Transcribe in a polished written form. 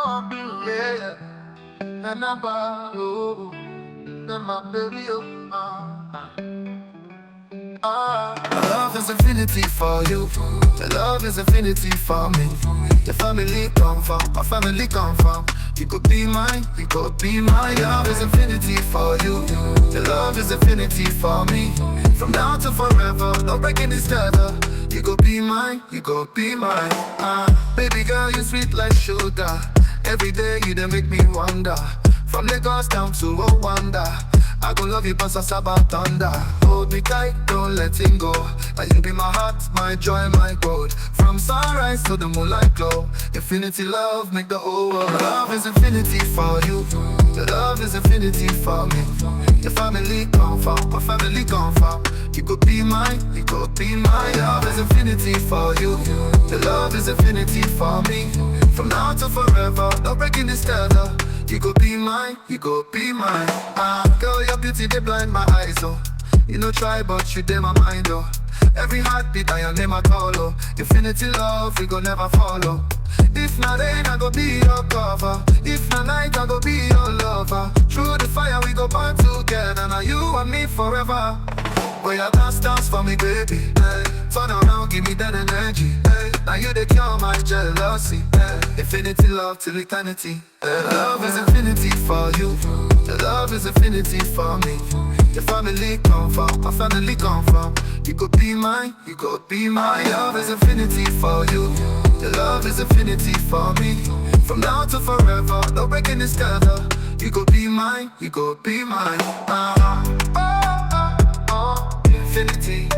yeah. And I'm oh, and my baby, My love is infinity for you. Your love is infinity for me. Your family come from, my family come from. You could be mine, you could be mine. Your love is infinity for you. Your love is infinity for me. From now to forever, no breaking this tether. You could be mine, you could be mine. Baby girl, you sweet like sugar. Every day you done make me wonder. From Lagos down to Rwanda, I gon' love you past Saba thunder. Hold me tight, don't let it go. Like you be my heart, my joy, my gold. From sunrise to the moonlight glow. Infinity love, make the whole world. My love is infinity for you. Your love is infinity for me. Your family come from, my family come from. You could be mine, you could be mine. Your love is infinity for you. Your love is infinity for me. From now to forever, no breaking this tether. You could be mine, you could be mine. Girl, your beauty, they blind my eyes, oh. You know try, but you dey my mind, oh. Every heartbeat, I your name I call, oh. Infinity love, we gon' never follow. If not rain, I go be your cover. If not night, I go be your lover. Through the fire, we go burn together. Now you and me forever. Boy, you dance for me, baby. Hey. Turn around, give me that energy. Hey. Now you the cure my jealousy. Hey. Infinity love till eternity. Hey. Love is infinity for you. The love is infinity for me. Your family come from, my family come from. You could be mine, you could be mine. Love is infinity for you. Your love is infinity for me. From now to forever, no breaking this tether. You could be mine, you could be mine. Infinity.